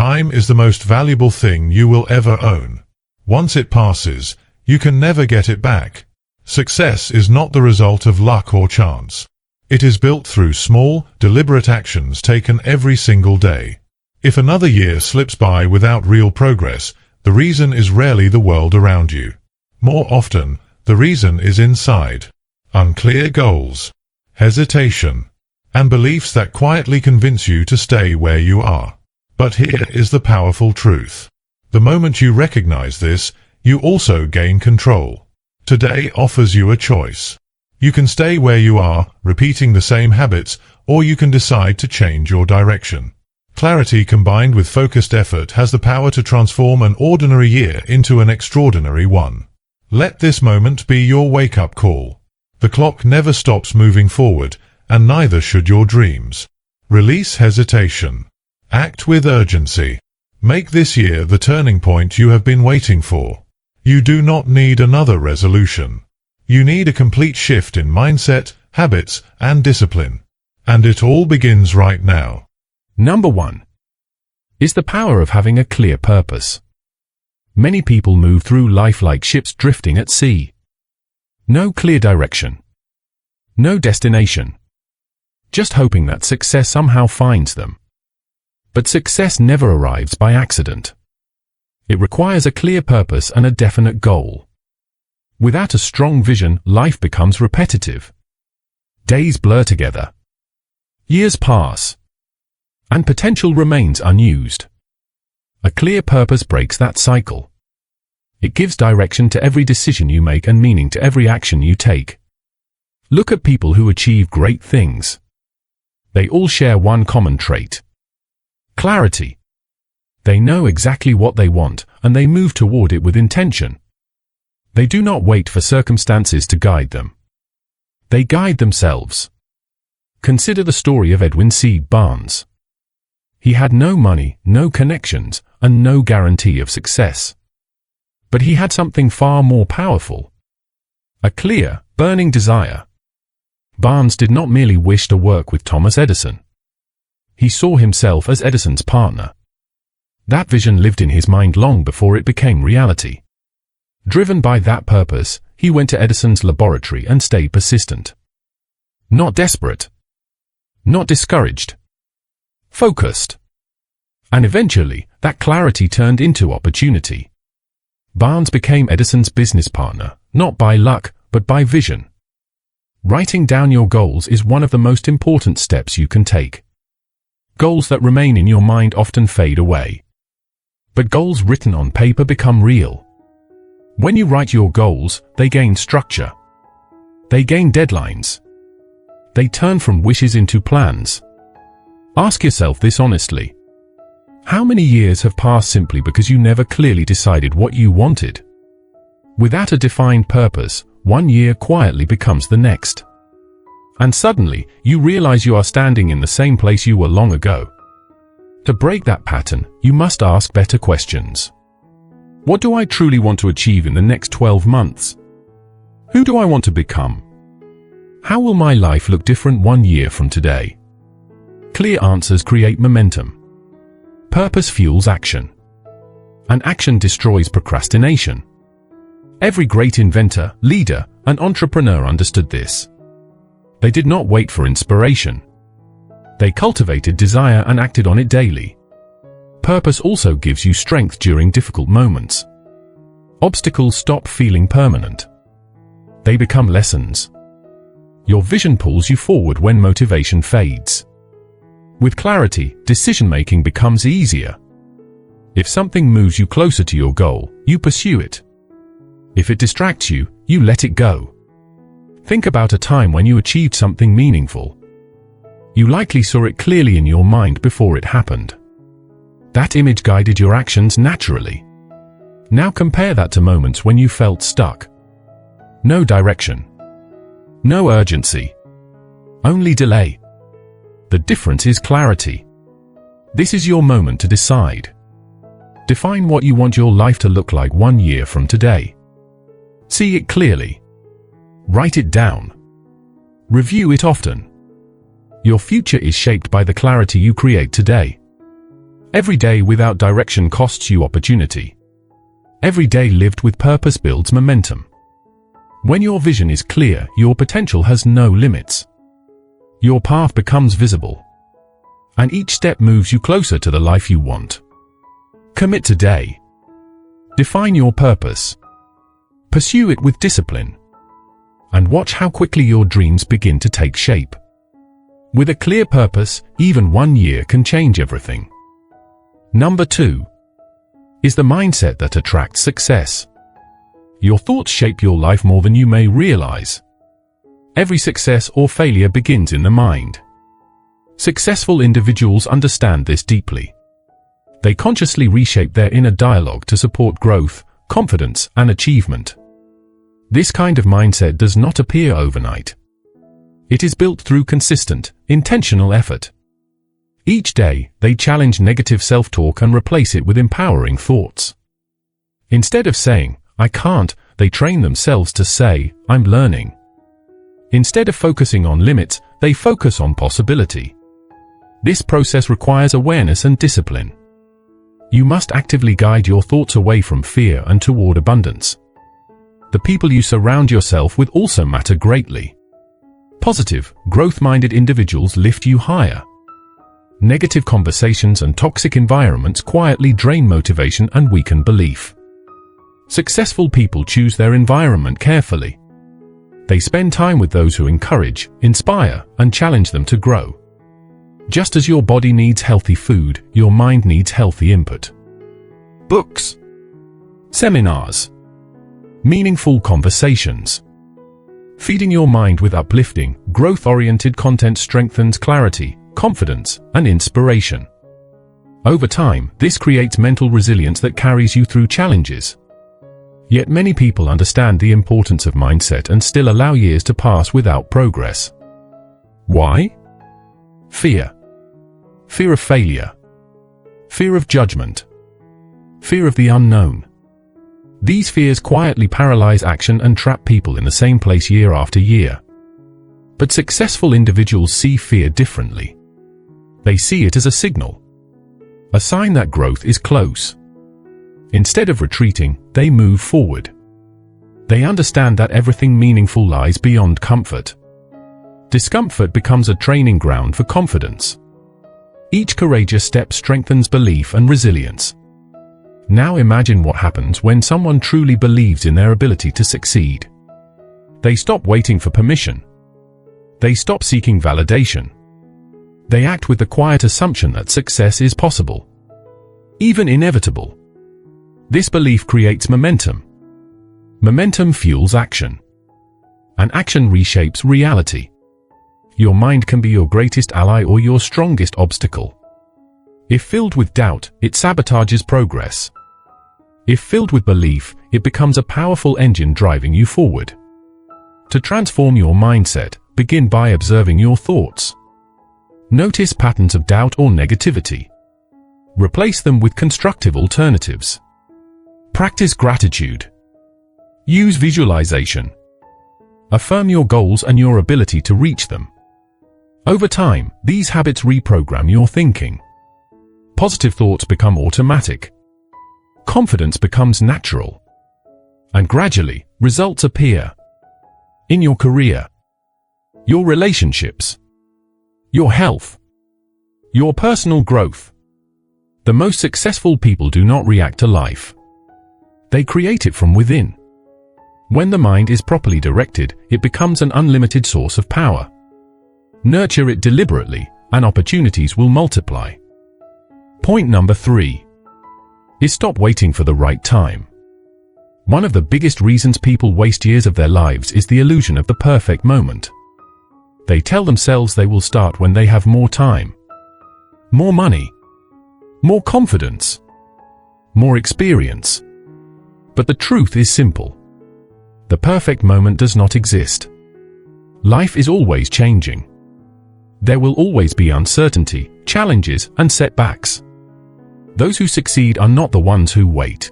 Time is the most valuable thing you will ever own. Once it passes, you can never get it back. Success is not the result of luck or chance. It is built through small, deliberate actions taken every single day. If another year slips by without real progress, the reason is rarely the world around you. More often, the reason is inside. Unclear goals, hesitation, and beliefs that quietly convince you to stay where you are. But here is the powerful truth. The moment you recognize this, you also gain control. Today offers you a choice. You can stay where you are, repeating the same habits, or you can decide to change your direction. Clarity combined with focused effort has the power to transform an ordinary year into an extraordinary one. Let this moment be your wake-up call. The clock never stops moving forward, and neither should your dreams. Release hesitation. Act with urgency. Make this year the turning point you have been waiting for. You do not need another resolution. You need a complete shift in mindset, habits, and discipline. And it all begins right now. Number 1 is the power of having a clear purpose. Many people move through life like ships drifting at sea. No clear direction. No destination. Just hoping that success somehow finds them. But success never arrives by accident. It requires a clear purpose and a definite goal. Without a strong vision, life becomes repetitive. Days blur together. Years pass. And potential remains unused. A clear purpose breaks that cycle. It gives direction to every decision you make and meaning to every action you take. Look at people who achieve great things. They all share one common trait. Clarity. They know exactly what they want, and they move toward it with intention. They do not wait for circumstances to guide them. They guide themselves. Consider the story of Edwin C. Barnes. He had no money, no connections, and no guarantee of success. But he had something far more powerful. A clear, burning desire. Barnes did not merely wish to work with Thomas Edison. He saw himself as Edison's partner. That vision lived in his mind long before it became reality. Driven by that purpose, he went to Edison's laboratory and stayed persistent. Not desperate. Not discouraged. Focused. And eventually, that clarity turned into opportunity. Barnes became Edison's business partner, not by luck, but by vision. Writing down your goals is one of the most important steps you can take. Goals that remain in your mind often fade away. But goals written on paper become real. When you write your goals, they gain structure. They gain deadlines. They turn from wishes into plans. Ask yourself this honestly. How many years have passed simply because you never clearly decided what you wanted? Without a defined purpose, one year quietly becomes the next. And suddenly, you realize you are standing in the same place you were long ago. To break that pattern, you must ask better questions. What do I truly want to achieve in the next 12 months? Who do I want to become? How will my life look different 1 year from today? Clear answers create momentum. Purpose fuels action. And action destroys procrastination. Every great inventor, leader, and entrepreneur understood this. They did not wait for inspiration. They cultivated desire and acted on it daily. Purpose also gives you strength during difficult moments. Obstacles stop feeling permanent. They become lessons. Your vision pulls you forward when motivation fades. With clarity, decision-making becomes easier. If something moves you closer to your goal, you pursue it. If it distracts you, you let it go. Think about a time when you achieved something meaningful. You likely saw it clearly in your mind before it happened. That image guided your actions naturally. Now compare that to moments when you felt stuck. No direction. No urgency. Only delay. The difference is clarity. This is your moment to decide. Define what you want your life to look like 1 year from today. See it clearly. Write it down. Review it often. Your future is shaped by the clarity you create today. Every day without direction costs you opportunity. Every day lived with purpose builds momentum. When your vision is clear, your potential has no limits. Your path becomes visible, and each step moves you closer to the life you want. Commit today. Define your purpose. Pursue it with discipline. And watch how quickly your dreams begin to take shape. With a clear purpose, even 1 year can change everything. Number 2 is the mindset that attracts success. Your thoughts shape your life more than you may realize. Every success or failure begins in the mind. Successful individuals understand this deeply. They consciously reshape their inner dialogue to support growth, confidence, and achievement. This kind of mindset does not appear overnight. It is built through consistent, intentional effort. Each day, they challenge negative self-talk and replace it with empowering thoughts. Instead of saying, "I can't," they train themselves to say, "I'm learning." Instead of focusing on limits, they focus on possibility. This process requires awareness and discipline. You must actively guide your thoughts away from fear and toward abundance. The people you surround yourself with also matter greatly. Positive, growth-minded individuals lift you higher. Negative conversations and toxic environments quietly drain motivation and weaken belief. Successful people choose their environment carefully. They spend time with those who encourage, inspire, and challenge them to grow. Just as your body needs healthy food, your mind needs healthy input. Books, seminars, meaningful conversations. Feeding your mind with uplifting, growth-oriented content strengthens clarity, confidence, and inspiration. Over time, this creates mental resilience that carries you through challenges. Yet many people understand the importance of mindset and still allow years to pass without progress. Why? Fear. Fear of failure. Fear of judgment. Fear of the unknown. These fears quietly paralyze action and trap people in the same place year after year. But successful individuals see fear differently. They see it as a signal, a sign that growth is close. Instead of retreating, they move forward. They understand that everything meaningful lies beyond comfort. Discomfort becomes a training ground for confidence. Each courageous step strengthens belief and resilience. Now imagine what happens when someone truly believes in their ability to succeed. They stop waiting for permission. They stop seeking validation. They act with the quiet assumption that success is possible, even inevitable. This belief creates momentum. Momentum fuels action, and action reshapes reality. Your mind can be your greatest ally or your strongest obstacle. If filled with doubt, it sabotages progress. If filled with belief, it becomes a powerful engine driving you forward. To transform your mindset, begin by observing your thoughts. Notice patterns of doubt or negativity. Replace them with constructive alternatives. Practice gratitude. Use visualization. Affirm your goals and your ability to reach them. Over time, these habits reprogram your thinking. Positive thoughts become automatic. Confidence becomes natural. And gradually, results appear. In your career, your relationships, your health, your personal growth. The most successful people do not react to life. They create it from within. When the mind is properly directed, it becomes an unlimited source of power. Nurture it deliberately, and opportunities will multiply. Point number 3 is stop waiting for the right time. One of the biggest reasons people waste years of their lives is the illusion of the perfect moment. They tell themselves they will start when they have more time, more money, more confidence, more experience. But the truth is simple. The perfect moment does not exist. Life is always changing. There will always be uncertainty, challenges, and setbacks. Those who succeed are not the ones who wait.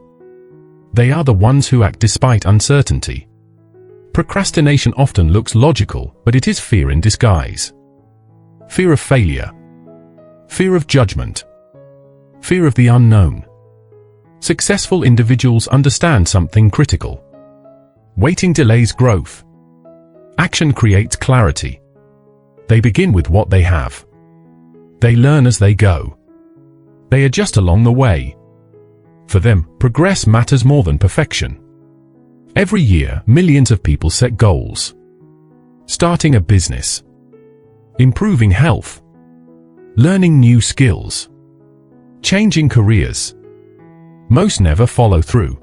They are the ones who act despite uncertainty. Procrastination often looks logical, but it is fear in disguise. Fear of failure. Fear of judgment. Fear of the unknown. Successful individuals understand something critical. Waiting delays growth. Action creates clarity. They begin with what they have. They learn as they go. They adjust along the way. For them, progress matters more than perfection. Every year, millions of people set goals. Starting a business. Improving health. Learning new skills. Changing careers. Most never follow through.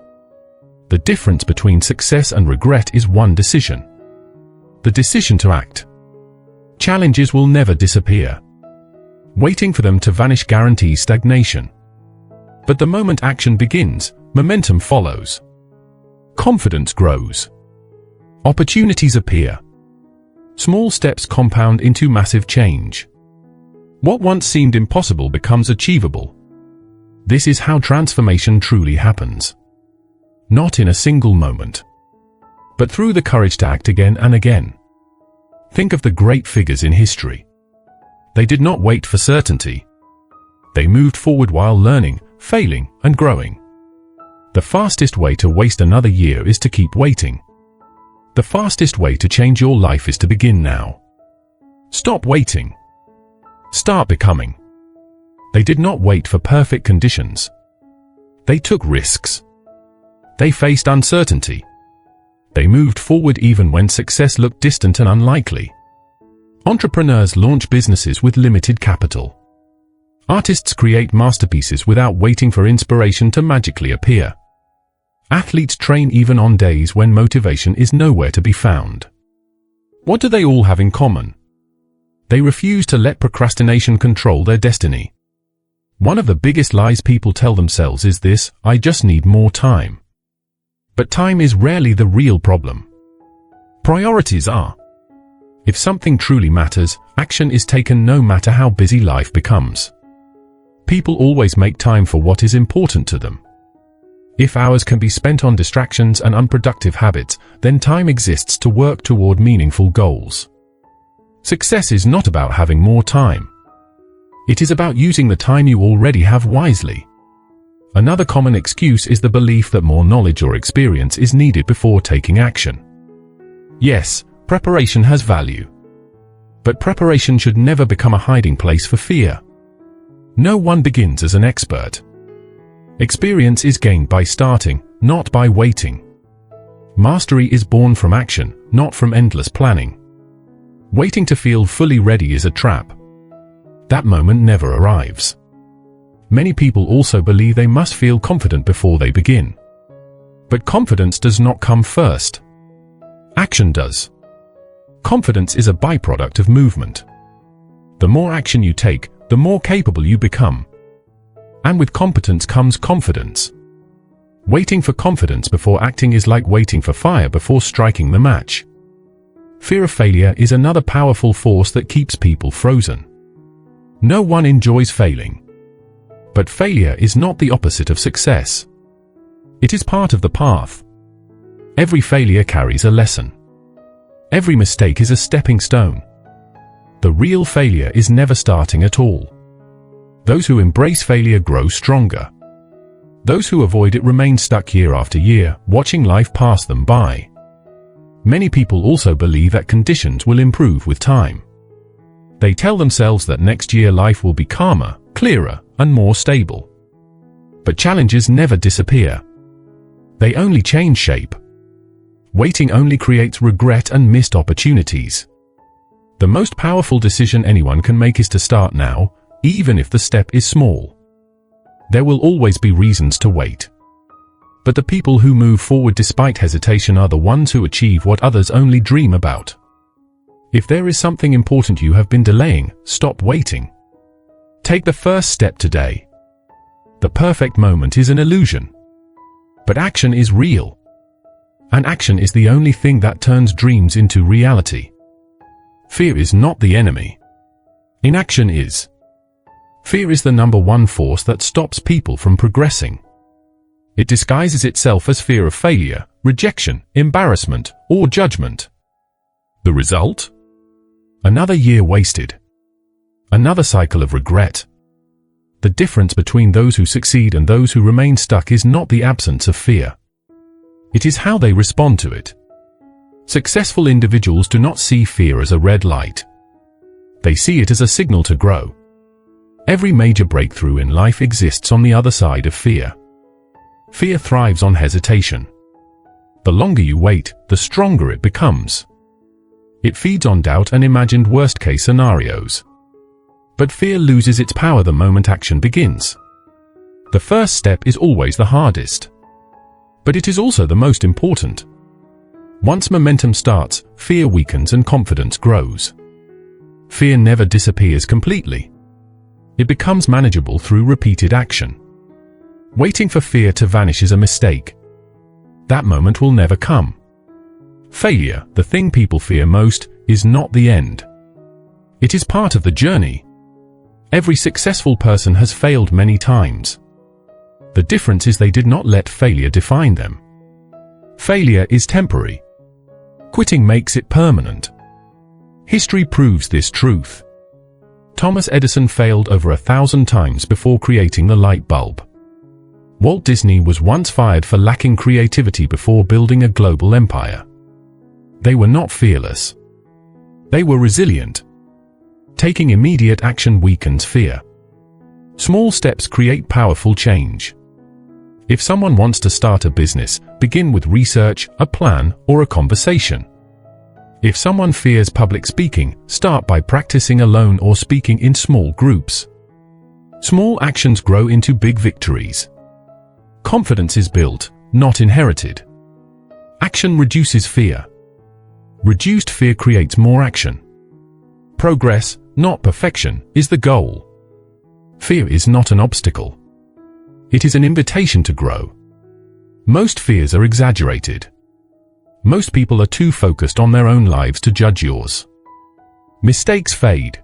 The difference between success and regret is one decision. The decision to act. Challenges will never disappear. Waiting for them to vanish guarantees stagnation. But the moment action begins, momentum follows. Confidence grows. Opportunities appear. Small steps compound into massive change. What once seemed impossible becomes achievable. This is how transformation truly happens. Not in a single moment, but through the courage to act again and again. Think of the great figures in history. They did not wait for certainty. They moved forward while learning, failing, and growing. The fastest way to waste another year is to keep waiting. The fastest way to change your life is to begin now. Stop waiting. Start becoming. They did not wait for perfect conditions. They took risks. They faced uncertainty. They moved forward even when success looked distant and unlikely. Entrepreneurs launch businesses with limited capital. Artists create masterpieces without waiting for inspiration to magically appear. Athletes train even on days when motivation is nowhere to be found. What do they all have in common? They refuse to let procrastination control their destiny. One of the biggest lies people tell themselves is this: I just need more time. But time is rarely the real problem. Priorities are. If something truly matters, action is taken no matter how busy life becomes. People always make time for what is important to them. If hours can be spent on distractions and unproductive habits, then time exists to work toward meaningful goals. Success is not about having more time. It is about using the time you already have wisely. Another common excuse is the belief that more knowledge or experience is needed before taking action. Yes, preparation has value. But preparation should never become a hiding place for fear. No one begins as an expert. Experience is gained by starting, not by waiting. Mastery is born from action, not from endless planning. Waiting to feel fully ready is a trap. That moment never arrives. Many people also believe they must feel confident before they begin. But confidence does not come first. Action does. Confidence is a byproduct of movement. The more action you take, the more capable you become. And with competence comes confidence. Waiting for confidence before acting is like waiting for fire before striking the match. Fear of failure is another powerful force that keeps people frozen. No one enjoys failing. But failure is not the opposite of success. It is part of the path. Every failure carries a lesson. Every mistake is a stepping stone. The real failure is never starting at all. Those who embrace failure grow stronger. Those who avoid it remain stuck year after year, watching life pass them by. Many people also believe that conditions will improve with time. They tell themselves that next year life will be calmer, clearer, and more stable. But challenges never disappear. They only change shape. Waiting only creates regret and missed opportunities. The most powerful decision anyone can make is to start now, even if the step is small. There will always be reasons to wait. But the people who move forward despite hesitation are the ones who achieve what others only dream about. If there is something important you have been delaying, stop waiting. Take the first step today. The perfect moment is an illusion. But action is real. And action is the only thing that turns dreams into reality. Fear is not the enemy. Inaction is. Fear is the number one force that stops people from progressing. It disguises itself as fear of failure, rejection, embarrassment, or judgment. The result? Another year wasted. Another cycle of regret. The difference between those who succeed and those who remain stuck is not the absence of fear. It is how they respond to it. Successful individuals do not see fear as a red light. They see it as a signal to grow. Every major breakthrough in life exists on the other side of fear. Fear thrives on hesitation. The longer you wait, the stronger it becomes. It feeds on doubt and imagined worst-case scenarios. But fear loses its power the moment action begins. The first step is always the hardest. But it is also the most important. Once momentum starts, fear weakens and confidence grows. Fear never disappears completely. It becomes manageable through repeated action. Waiting for fear to vanish is a mistake. That moment will never come. Failure, the thing people fear most, is not the end. It is part of the journey. Every successful person has failed many times. The difference is they did not let failure define them. Failure is temporary. Quitting makes it permanent. History proves this truth. Thomas Edison failed over 1,000 times before creating the light bulb. Walt Disney was once fired for lacking creativity before building a global empire. They were not fearless. They were resilient. Taking immediate action weakens fear. Small steps create powerful change. If someone wants to start a business, begin with research, a plan, or a conversation. If someone fears public speaking, start by practicing alone or speaking in small groups. Small actions grow into big victories. Confidence is built, not inherited. Action reduces fear. Reduced fear creates more action. Progress, not perfection, is the goal. Fear is not an obstacle. It is an invitation to grow. Most fears are exaggerated. Most people are too focused on their own lives to judge yours. Mistakes fade.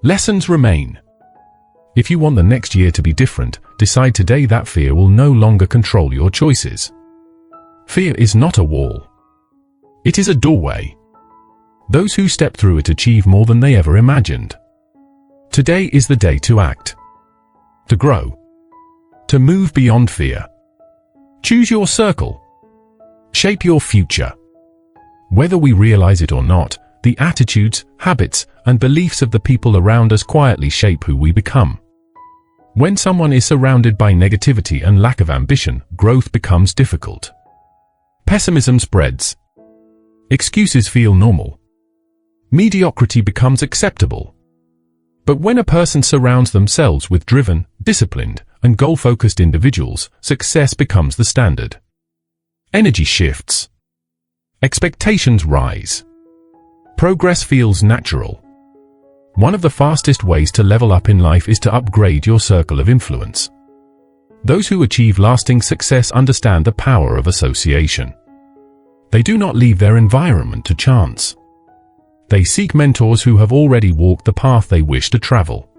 Lessons remain. If you want the next year to be different, decide today that fear will no longer control your choices. Fear is not a wall. It is a doorway. Those who step through it achieve more than they ever imagined. Today is the day to act. To grow. To move beyond fear. Choose your circle. Shape your future. Whether we realize it or not, the attitudes, habits, and beliefs of the people around us quietly shape who we become. When someone is surrounded by negativity and lack of ambition, growth becomes difficult. Pessimism spreads. Excuses feel normal. Mediocrity becomes acceptable. But when a person surrounds themselves with driven, disciplined, and goal-focused individuals, success becomes the standard. Energy shifts. Expectations rise. Progress feels natural. One of the fastest ways to level up in life is to upgrade your circle of influence. Those who achieve lasting success understand the power of association. They do not leave their environment to chance. They seek mentors who have already walked the path they wish to travel.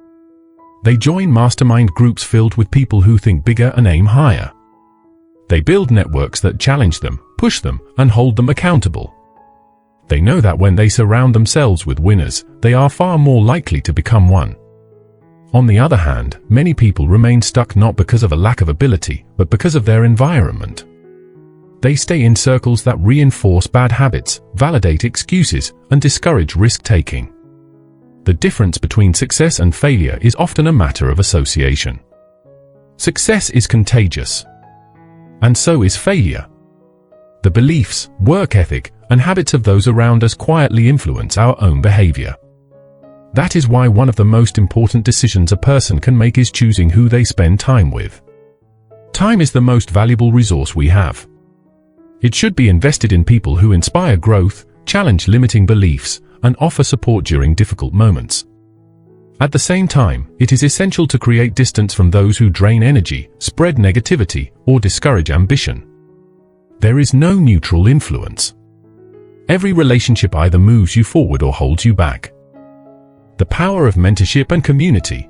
They join mastermind groups filled with people who think bigger and aim higher. They build networks that challenge them, push them, and hold them accountable. They know that when they surround themselves with winners, they are far more likely to become one. On the other hand, many people remain stuck not because of a lack of ability, but because of their environment. They stay in circles that reinforce bad habits, validate excuses, and discourage risk-taking. The difference between success and failure is often a matter of association. Success is contagious. And so is failure. The beliefs, work ethic, and habits of those around us quietly influence our own behavior. That is why one of the most important decisions a person can make is choosing who they spend time with. Time is the most valuable resource we have. It should be invested in people who inspire growth, challenge limiting beliefs, and offer support during difficult moments. At the same time, it is essential to create distance from those who drain energy, spread negativity, or discourage ambition. There is no neutral influence. Every relationship either moves you forward or holds you back. The power of mentorship and community.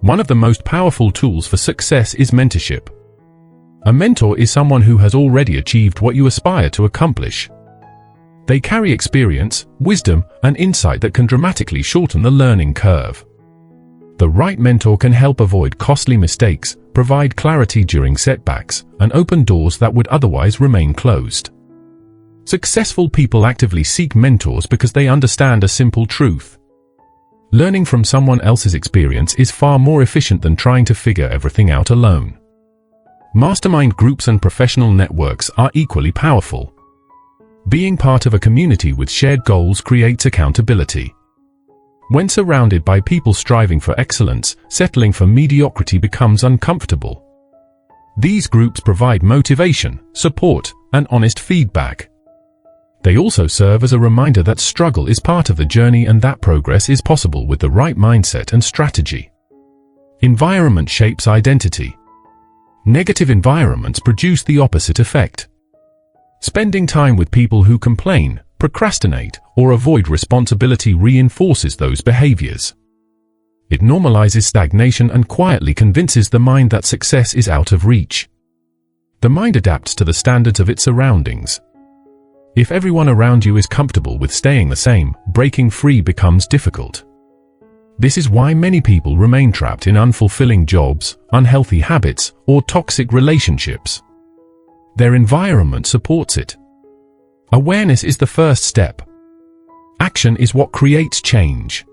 One of the most powerful tools for success is mentorship. A mentor is someone who has already achieved what you aspire to accomplish. They carry experience, wisdom, and insight that can dramatically shorten the learning curve. The right mentor can help avoid costly mistakes, provide clarity during setbacks, and open doors that would otherwise remain closed. Successful people actively seek mentors because they understand a simple truth. Learning from someone else's experience is far more efficient than trying to figure everything out alone. Mastermind groups and professional networks are equally powerful. Being part of a community with shared goals creates accountability. When surrounded by people striving for excellence, settling for mediocrity becomes uncomfortable. These groups provide motivation, support, and honest feedback. They also serve as a reminder that struggle is part of the journey and that progress is possible with the right mindset and strategy. Environment shapes identity. Negative environments produce the opposite effect. Spending time with people who complain, procrastinate, or avoid responsibility reinforces those behaviors. It normalizes stagnation and quietly convinces the mind that success is out of reach. The mind adapts to the standards of its surroundings. If everyone around you is comfortable with staying the same, breaking free becomes difficult. This is why many people remain trapped in unfulfilling jobs, unhealthy habits, or toxic relationships. Their environment supports it. Awareness is the first step. Action is what creates change.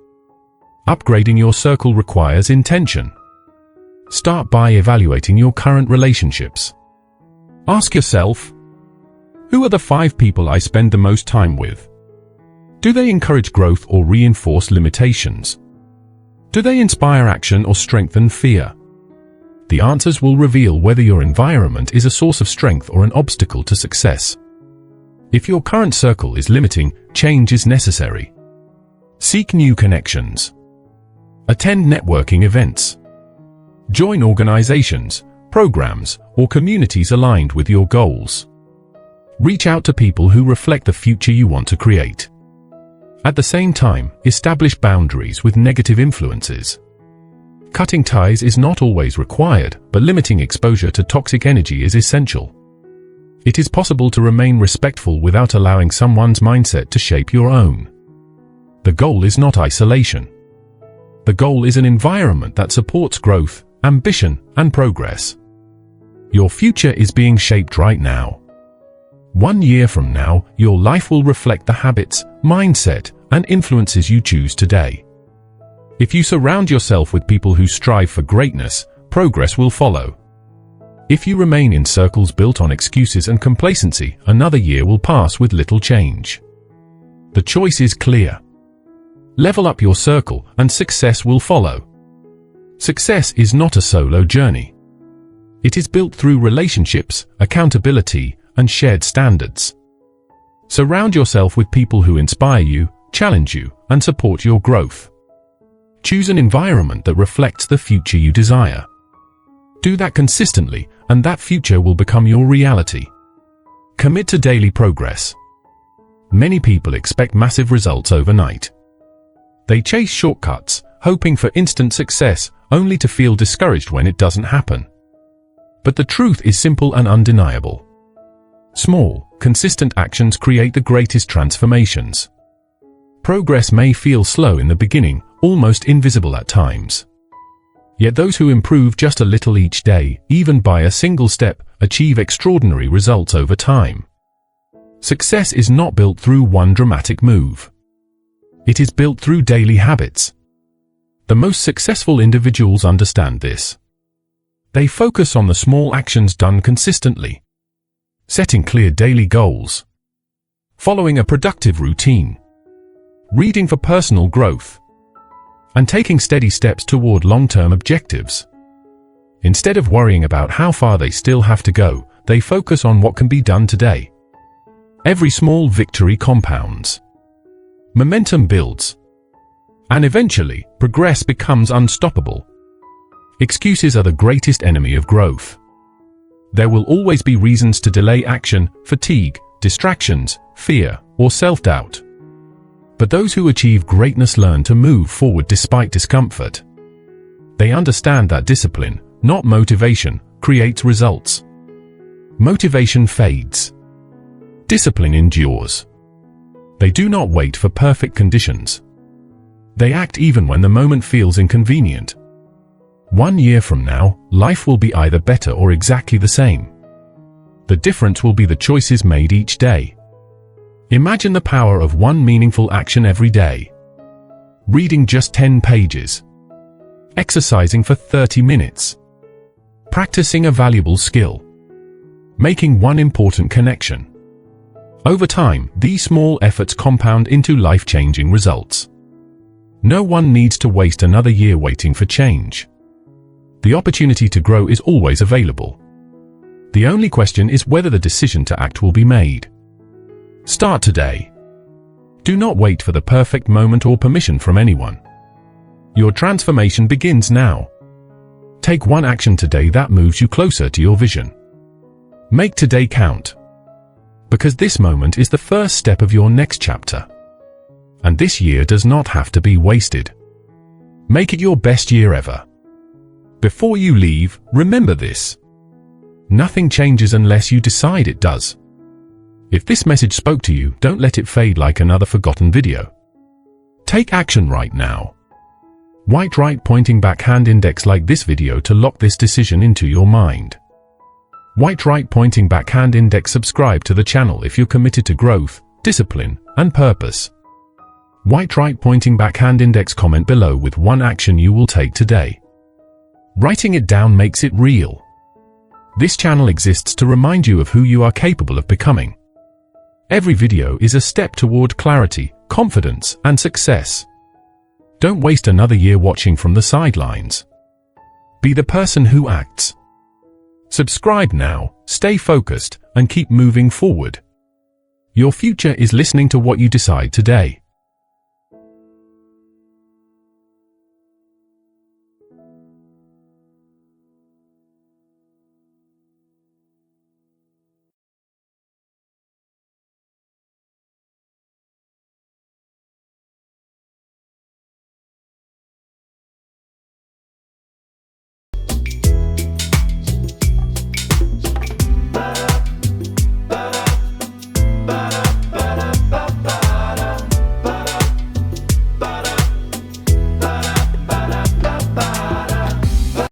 Upgrading your circle requires intention. Start by evaluating your current relationships. Ask yourself, who are the 5 people I spend the most time with? Do they encourage growth or reinforce limitations? Do they inspire action or strengthen fear? The answers will reveal whether your environment is a source of strength or an obstacle to success. If your current circle is limiting, change is necessary. Seek new connections. Attend networking events. Join organizations, programs, or communities aligned with your goals. Reach out to people who reflect the future you want to create. At the same time, establish boundaries with negative influences. Cutting ties is not always required, but limiting exposure to toxic energy is essential. It is possible to remain respectful without allowing someone's mindset to shape your own. The goal is not isolation. The goal is an environment that supports growth, ambition, and progress. Your future is being shaped right now. 1 year from now, your life will reflect the habits, mindset, and influences you choose today. If you surround yourself with people who strive for greatness, progress will follow. If you remain in circles built on excuses and complacency, another year will pass with little change. The choice is clear. Level up your circle and success will follow. Success is not a solo journey. It is built through relationships, accountability, and shared standards. Surround yourself with people who inspire you, challenge you, and support your growth. Choose an environment that reflects the future you desire. Do that consistently, and that future will become your reality. Commit to daily progress. Many people expect massive results overnight. They chase shortcuts, hoping for instant success, only to feel discouraged when it doesn't happen. But the truth is simple and undeniable. Small, consistent actions create the greatest transformations. Progress may feel slow in the beginning, almost invisible at times. Yet those who improve just a little each day, even by a single step, achieve extraordinary results over time. Success is not built through one dramatic move. It is built through daily habits. The most successful individuals understand this. They focus on the small actions done consistently. Setting clear daily goals. Following a productive routine. Reading for personal growth. And taking steady steps toward long-term objectives. Instead of worrying about how far they still have to go, they focus on what can be done today. Every small victory compounds. Momentum builds. And eventually, progress becomes unstoppable. Excuses are the greatest enemy of growth. There will always be reasons to delay action, fatigue, distractions, fear, or self-doubt. But those who achieve greatness learn to move forward despite discomfort. They understand that discipline, not motivation, creates results. Motivation fades. Discipline endures. They do not wait for perfect conditions. They act even when the moment feels inconvenient. 1 year from now, life will be either better or exactly the same. The difference will be the choices made each day. Imagine the power of one meaningful action every day. Reading just 10 pages. Exercising for 30 minutes. Practicing a valuable skill. Making one important connection. Over time, these small efforts compound into life-changing results. No one needs to waste another year waiting for change. The opportunity to grow is always available. The only question is whether the decision to act will be made. Start today. Do not wait for the perfect moment or permission from anyone. Your transformation begins now. Take one action today that moves you closer to your vision. Make today count. Because this moment is the first step of your next chapter. And this year does not have to be wasted. Make it your best year ever. Before you leave, remember this. Nothing changes unless you decide it does. If this message spoke to you, don't let it fade like another forgotten video. Take action right now. White right pointing back hand index like this video to lock this decision into your mind. White right pointing back hand index subscribe to the channel if you're committed to growth, discipline, and purpose. White right pointing back hand index comment below with one action you will take today. Writing it down makes it real. This channel exists to remind you of who you are capable of becoming. Every video is a step toward clarity, confidence, and success. Don't waste another year watching from the sidelines. Be the person who acts. Subscribe now, stay focused, and keep moving forward. Your future is listening to what you decide today.